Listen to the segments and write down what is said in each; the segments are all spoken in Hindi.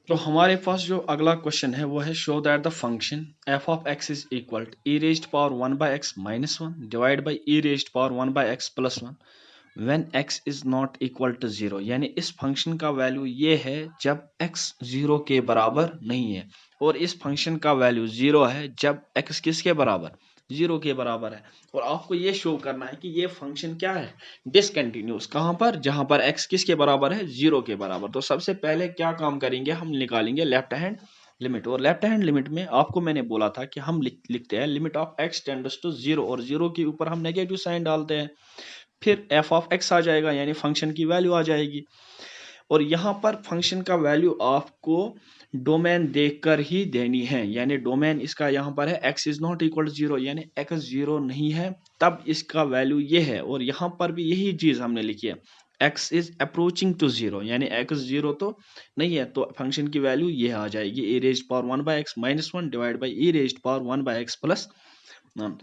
तो हमारे पास जो अगला क्वेश्चन है वो है show that the function f of x is equal to e raised power 1/x-1 divide by e raised power 1/x+1 when x is not equal to 0। यानी इस फंक्शन का वैल्यू ये है जब x 0 के बराबर नहीं है, और इस फंक्शन का वैल्यू 0 है जब x किसके बराबर, 0 के बराबर है। और आपको ये शो करना है कि ये फंक्शन क्या है, डिसकंटिन्यूअस। कहां पर, जहां पर x किसके बराबर है, 0 के बराबर। तो सबसे पहले क्या काम करेंगे, हम निकालेंगे लेफ्ट हैंड लिमिट। और लेफ्ट हैंड लिमिट में आपको मैंने बोला था कि हम लिखते हैं limit of x tends to 0, और 0 के ऊपर हम नेगेटिव साइन डालते हैं, फिर एफ ऑफ एक्स आ जाएगा, यानी फंक्शन की वैल्यू आ जाएगी। और यहाँ पर फंक्शन का वैल्यू आपको डोमेन देखकर ही देनी है, यानी डोमेन इसका यहाँ पर है x is not equal to 0, यानी x 0 नहीं है तब इसका वैल्यू ये है। और यहाँ पर भी यही चीज हमने लिखी है, x इज अप्रोचिंग टू 0, यानी x 0 तो नहीं है, तो फंक्शन की वैल्यू ये आ जाएगी e raised power 1/x-1 divide by e raised power 1/x+1।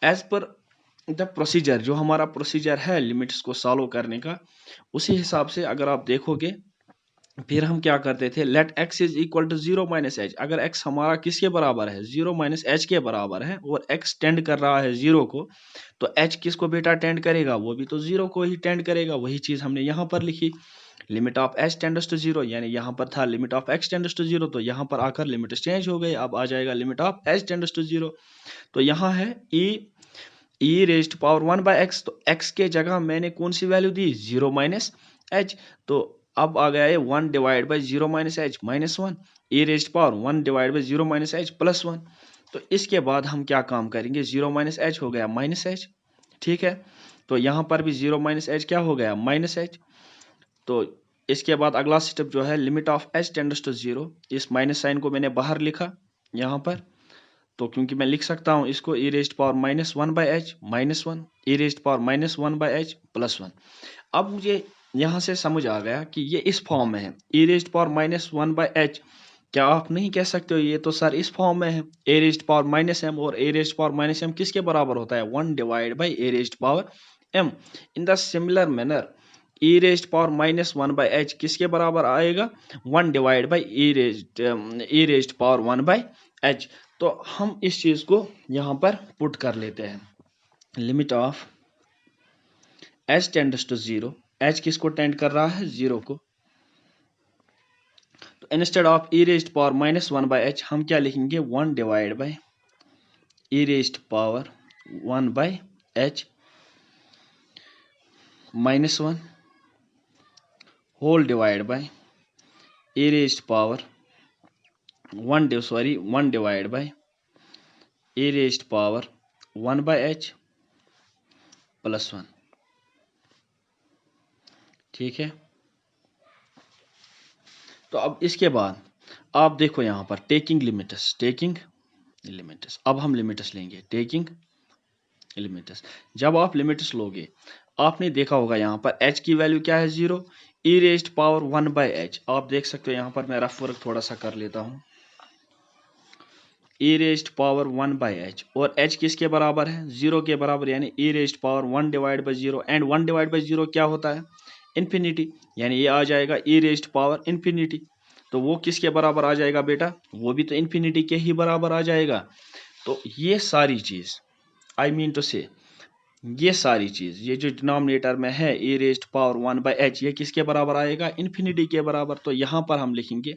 As per the procedure, जो हमारा प्रोसीजर है लिमिट्स को सॉल्व करने का, उसी हिसाब से अगर आप देखोगे फिर हम क्या करते थे, let x is equal to 0 minus h. अगर x हमारा किसके बराबर है, 0 माइनस एच के बराबर है, और x टेंड कर रहा है 0 को, तो h किसको बेटा टेंड करेगा, वो भी तो 0 को ही टेंड करेगा। वही चीज हमने यहाँ पर लिखी, limit of h tends to 0, यानी यहाँ पर था limit of x tends to 0, तो यहाँ पर आकर लिमिट चेंज हो गई, अब आ जाएगा limit of h tends to 0। तो यहाँ है e रेज्ड पावर 1/x, तो x के जगह मैंने कौन सी वैल्यू दी, 0 माइनस एच। तो अब आ गया है 1 divide by 0 minus H -1, e raised power 1 divide by 0 minus H +1। तो इसके बाद हम क्या काम करेंगे, 0 माइनस एच हो गया माइनस एच, ठीक है। तो यहाँ पर भी 0 माइनस एच क्या हो गया, माइनस एच। तो इसके बाद अगला स्टेप जो है, limit of h tends to 0, इस माइनस साइन को मैंने बाहर लिखा यहाँ पर, तो क्योंकि मैं लिख सकता हूं इसको e raised power -1/h -1, e raised power -1/h +1। अब मुझे यहां से समझ आ गया कि ये इस फॉर्म में है, e रेज्ड पावर -1/h। क्या आप नहीं कह सकते हो ये तो सर इस फॉर्म में है, a रेज्ड पावर -m, और a रेज्ड पावर -m किसके बराबर होता है, 1 divide by a raised power m। In the similar manner e raised power -1/h किसके बराबर आएगा, 1 divide by e raised power 1/h। तो हम इस चीज को यहां पर पुट कर लेते हैं, limit of h tends to 0, h किसको टेंड कर रहा है, 0 को। तो instead of e raised power -1/h हम क्या लिखेंगे, 1 divide by e raised power 1/h -1 whole divide by e raised power 1 divide by e raised power 1/h +1, ठीक है। तो अब इसके बाद आप देखो यहाँ पर टेकिंग लिमिट्स, अब हम लिमिट्स लेंगे, टेकिंग लिमिट्स। जब आप लिमिट्स लोगे, आपने देखा होगा यहाँ पर h की वैल्यू क्या है, 0, e रेज्ड पावर 1/h। आप देख सकते हो यहाँ पर मैं रफ वर्क थोड़ा सा कर लेता हूँ, e रेज्ड पावर 1/h, और h किसके बराबर है, 0 के बराबर, यानी e raised power 1 divide by 0, and 1 divide by 0 क्या होता है, इन्फिनिटी, यानी ये आ जाएगा e रेज्ड पावर इन्फिनिटी। तो वो किसके बराबर आ जाएगा बेटा, वो भी तो इन्फिनिटी के ही बराबर आ जाएगा। तो ये सारी चीज, आई मीन टू से, ये सारी चीज, ये जो डिनोमिनेटर में है e रेज्ड पावर 1/h, ये किसके बराबर आएगा, इन्फिनिटी के बराबर। तो यहाँ पर हम लिखेंगे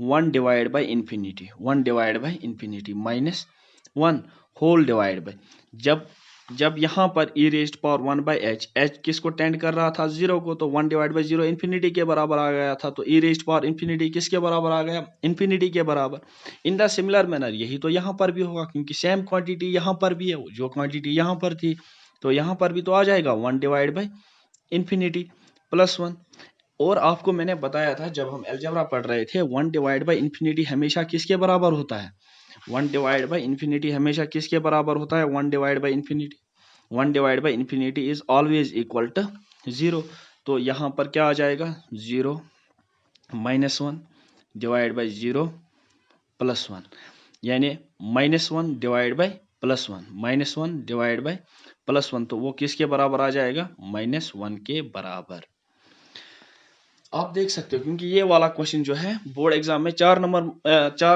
1 divide by infinity, 1 divide by infinity -1 whole divide by, जब जब यहाँ पर e raised power 1/h, h किसको टेंड कर रहा था, 0 को, तो 1 डिवाइड बाई 0 इन्फिनिटी के बराबर आ गया था। तो e रेज्ड पावर इन्फिनिटी किसके बराबर आ गया, इन्फिनिटी के बराबर। इन द सिमिलर मैनर यही तो यहाँ पर भी होगा, क्योंकि सेम क्वांटिटी यहाँ पर भी है, जो क्वांटिटी यहाँ पर थी तो यहाँ पर भी तो आ जाएगा 1 डिवाइड बाई इन्फिनिटी +1। और आपको मैंने बताया था जब हम अलजेब्रा पढ़ रहे थे, 1 डिवाइड बाई इन्फिनिटी हमेशा किसके बराबर होता है, 1 डिवाइड बाई इन्फिनिटी हमेशा किसके बराबर होता है, 1 divide by infinity, 1 divide by infinity is always equal to 0। तो यहाँ पर क्या आ जाएगा, 0 -1 डिवाइड बाई 0 +1, यानी -1 डिवाइड बाई +1, -1 डिवाइड बाई +1, तो वो किसके बराबर आ जाएगा, -1 के बराबर। आप देख सकते हो क्योंकि ये वाला क्वेश्चन जो है बोर्ड एग्जाम में 4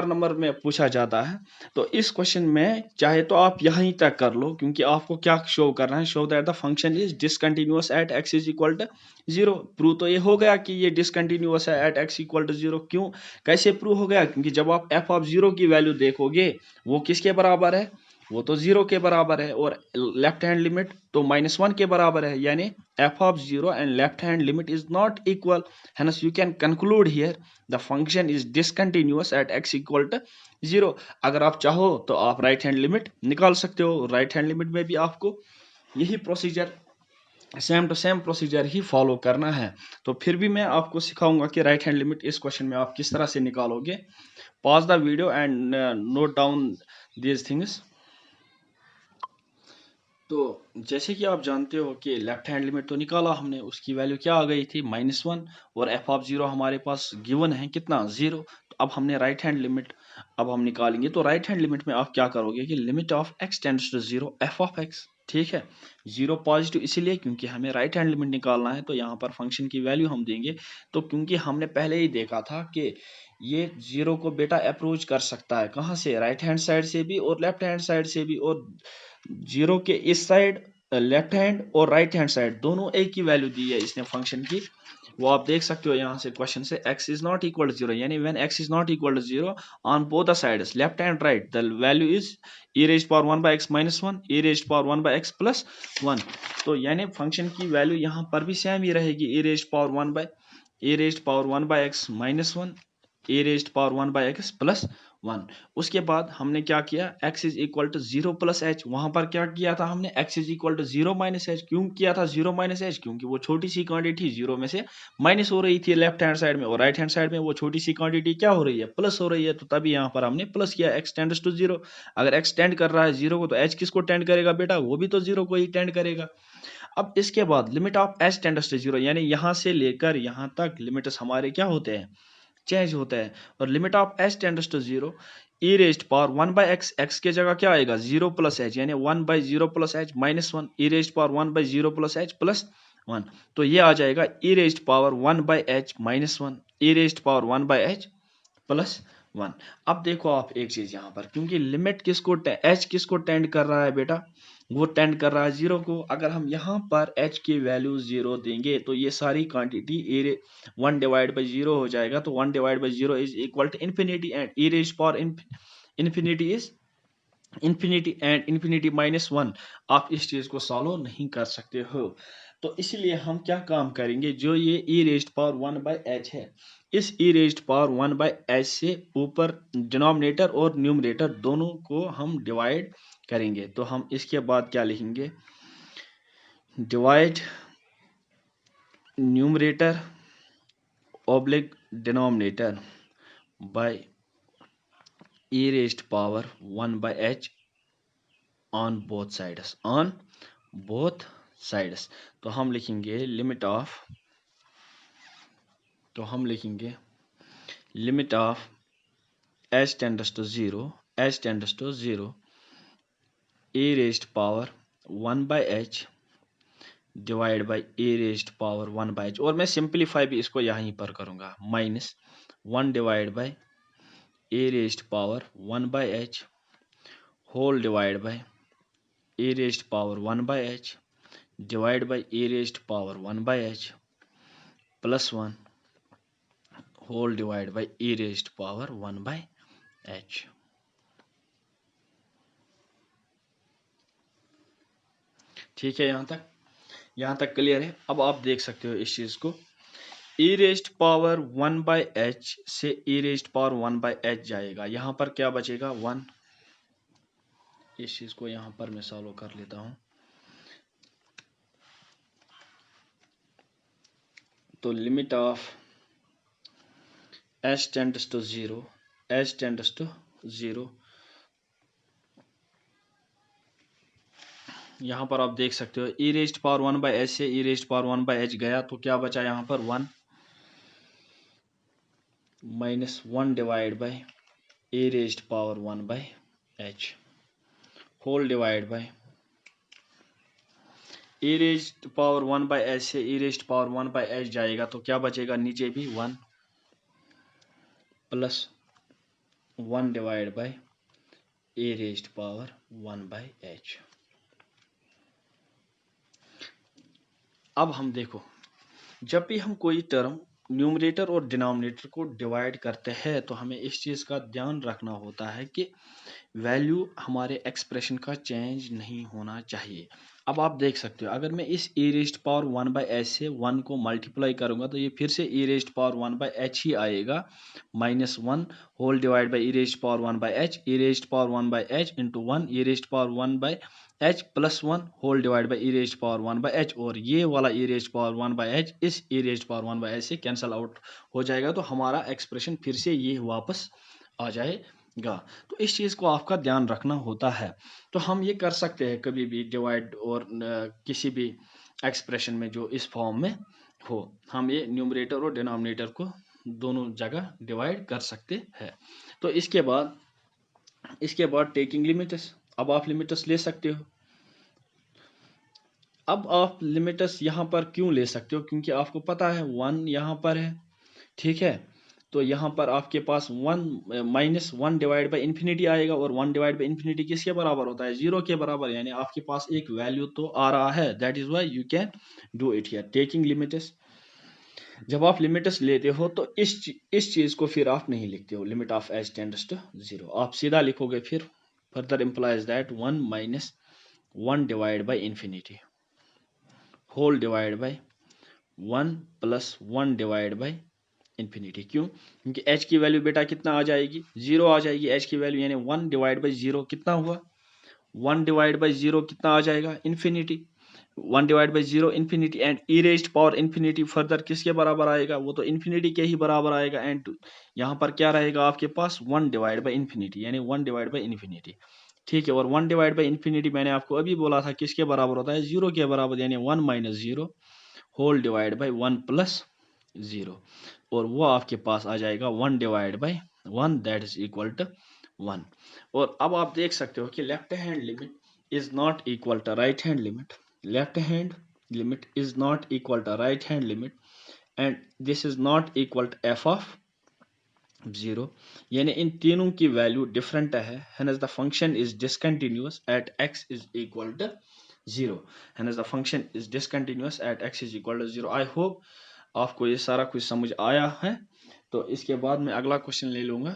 नंबर में पूछा जाता है। तो इस क्वेश्चन में चाहे तो आप यहीं तक कर लो, क्योंकि आपको क्या शो करना है, show that the function is discontinuous at x is equal to 0। Prove तो ये हो गया कि ये डिसकंटिन्यूअस है एट एक्स इक्वल टू 0। क्यों, कैसे प्रूव हो गया? क्योंकि जब आप एफ ऑफ 0 की वैल्यू देखोगे वो किसके बराबर है, वो तो 0 के बराबर है, और लेफ्ट हैंड लिमिट तो -1 के बराबर है, यानी f of 0 and left hand limit is not equal. Hence you can conclude here the function is discontinuous at x equal to 0। अगर आप चाहो तो आप राइट हैंड लिमिट निकाल सकते हो, राइट हैंड लिमिट में भी आपको यही procedure, same to same procedure ही फॉलो करना है। तो फिर भी मैं आपको सिखाऊंगा कि राइट हैंड लिमिट इस क्वेश्चन में आप किस तरह से निकालोगे। Pause the video and note down these things. तो जैसे कि आप जानते हो कि लेफ्ट हैंड लिमिट तो निकाला हमने, उसकी वैल्यू क्या आ गई थी -1, और एफ ऑफ 0 हमारे पास गिवन है कितना 0। तो अब हमने राइट हैंड लिमिट अब हम निकालेंगे। तो राइट हैंड लिमिट में आप क्या करोगे कि limit of x tends to 0 f of x, ठीक है। 0 पॉजिटिव इसीलिए क्योंकि हमें राइट हैंड लिमिट निकालना है, तो यहाँ पर फंक्शन की वैल्यू हम देंगे। तो क्योंकि हमने पहले ही देखा था कि ये 0 को बेटा अप्रोच कर सकता है कहाँ से, राइट हैंड साइड से भी और लेफ्ट हैंड साइड से भी, और 0 के इस साइड लेफ्ट हैंड और राइट हैंड साइड दोनों एक ही वैल्यू दी है इसने फंक्शन की। वो आप देख सकते हो यहाँ से क्वेश्चन से, x is not equal to 0, यानी when x is not equal to 0 on both the sides left and right the value is e raised power 1 by x minus 1 e raised power 1 by x plus 1। तो यानी फंक्शन की वैल्यू यहाँ पर भी सेम ही रहेगी, e raised power 1 by x minus 1 E raised power 1 by x plus 1। उसके बाद हमने क्या किया, x is equal to 0 plus H. वहां पर क्या किया था हमने, x is equal to 0 minus H. क्यों किया था 0 माइनस एच? क्योंकि वो छोटी सी क्वांटिटी 0 में से माइनस हो रही थी लेफ्ट हैंड साइड में, और राइट हैंड साइड में वो छोटी सी क्वांटिटी क्या हो रही है, प्लस हो रही है। तो तभी यहाँ पर हमने प्लस किया, x टेंड्स टू 0। अगर x टेंड कर रहा है 0 को, तो h किसको टेंड करेगा बेटा, वो भी तो 0 को ही टेंड करेगा। अब इसके बाद limit of h tends to 0, यानी यहाँ से लेकर यहाँ तक लिमिट्स हमारे क्या होते हैं, चेंज होता है। और limit of h tends to 0 e raised power 1 by x, x के जगह क्या आएगा 0 प्लस h, यानी 1 by 0 plus h minus 1 e raised power 1 by 0 plus h plus 1। तो ये आ जाएगा e raised power 1 by h minus 1 e raised power 1 by h plus 1। अब देखो आप एक चीज यहाँ पर, क्योंकि लिमिट किसको h किसको टेंड कर रहा है बेटा, वो टेंड कर रहा है 0 को। अगर हम यहाँ पर h की वैल्यू 0 देंगे तो ये सारी क्वांटिटी 1 डिवाइड बाई 0 हो जाएगा। तो 1 divide by 0 is equal to infinity, and e raised power infinity is infinity, and infinity minus 1। आप इस चीज को सॉल्व नहीं कर सकते हो। तो इसलिए हम क्या काम करेंगे, जो ये e raised power 1 by h है, इस e raised power 1 by h से ऊपर डिनोमिनेटर और न्यूमरेटर दोनों को हम डिवाइड करेंगे। तो हम इसके बाद क्या लिखेंगे, divide numerator oblique denominator by e raised power 1 by h on both sides, on both sides. तो हम लिखेंगे लिमिट ऑफ, तो हम लिखेंगे limit of h tends to 0, h tends to 0 e raised power 1 by h divide by e raised power 1 by h, और मैं सिंप्लीफाई भी इसको यहीं पर करूंगा, minus 1 divide by e raised power 1 by h whole divide by e raised power 1 by h divide by e raised power 1 by h plus 1 whole divide by e raised power 1 by h। ठीक है, यहाँ तक क्लियर है। अब आप देख सकते हो इस चीज को, e raised power 1 by h से e raised power 1 by h जाएगा, यहाँ पर क्या बचेगा 1। इस चीज को यहाँ पर मैं सॉल्व कर लेता हूँ। तो limit of h tends to 0, h tends to 0, यहाँ पर आप देख सकते हो e raised power 1 by h से e raised power 1 by h गया, तो क्या बचा यहाँ पर 1 minus 1 divide by e raised power 1 by h whole divide by e raised power 1 by H से e raised power 1 by h जाएगा तो क्या बचेगा, नीचे भी 1 plus 1 divide by e raised power 1 by H. अब हम देखो, जब भी हम कोई टर्म न्यूमरेटर और डिनोमिनेटर को डिवाइड करते हैं तो हमें इस चीज़ का ध्यान रखना होता है कि वैल्यू हमारे एक्सप्रेशन का चेंज नहीं होना चाहिए। अब आप देख सकते हो, अगर मैं इस e raised power 1 by H से 1 को मल्टीप्लाई करूंगा तो ये फिर से e raised power 1 by H ही आएगा, -1 whole divide by e raised power 1 by H, e raised power 1 by H into 1 e raised power 1 by H plus 1 whole divide by e raised power 1 by H, और ये वाला e raised power 1 by H इस e raised power 1 by H से कैंसल आउट हो जाएगा, तो हमारा एक्सप्रेशन फिर से ये वापस आ जाएगा। तो इस चीज़ को आपका ध्यान रखना होता है। तो हम ये कर सकते हैं कभी भी डिवाइड और किसी भी एक्सप्रेशन में जो इस फॉर्म में हो, हम ये न्यूमरेटर और डिनोमिनेटर को दोनों जगह डिवाइड कर सकते हैं। तो इसके बाद टेकिंग लिमिट्स, अब आप लिमिट्स ले सकते हो। अब आप लिमिट्स यहाँ पर क्यों ले सकते हो, क्योंकि आपको पता है 1 यहाँ पर है, ठीक है। तो यहाँ पर आपके पास 1 -1 डिवाइड बाई इन्फिनिटी आएगा, और 1 डिवाइड बाई इन्फिनिटी किसके बराबर होता है, 0 के बराबर, यानी आपके पास एक वैल्यू तो आ रहा है। That is why you can do it here taking limits. जब आप लिमिट्स लेते हो तो इस चीज को फिर आप नहीं लिखते हो, limit of h tends to 0, आप सीधा लिखोगे फिर further implies that 1 - 1 divide by infinity whole divide by 1 plus 1 divide by infinity. क्यों, क्योंकि h की वैल्यू बेटा कितना आ जाएगी, 0 आ जाएगी h की वैल्यू, यानी 1 डिवाइड बाई 0 कितना हुआ, 1 डिवाइड बाई 0 कितना आ जाएगा, infinity. 1 divide by 0 infinity, and E raised power infinity further किसके बराबर आएगा, वो तो इन्फिनिटी के ही बराबर आएगा। एंड यहाँ पर क्या रहेगा आपके पास, 1 डिवाइड बाई इन्फिनिटी, यानी 1 डिवाइड बाई इन्फिनिटी, ठीक है। और 1 डिवाइड बाई इन्फिनिटी मैंने आपको अभी बोला था किसके बराबर होता है, 0 के बराबर, यानी 1 - 0 होल डिवाइड बाई 1 प्लस 0, और वो आपके पास आ जाएगा 1 divide by 1, that is equal to 1। और अब आप देख सकते हो कि left hand limit is not equal to right hand limit, left hand limit is not equal to right hand limit, and this is not equal to f of 0, यानी इन तीनों की वैल्यू डिफरेंट है। Hence the function is discontinuous at x is equal to 0, hence the function is discontinuous at x is equal to 0। I hope आपको ये सारा कुछ समझ आया है। तो इसके बाद मैं अगला क्वेश्चन ले लूंगा।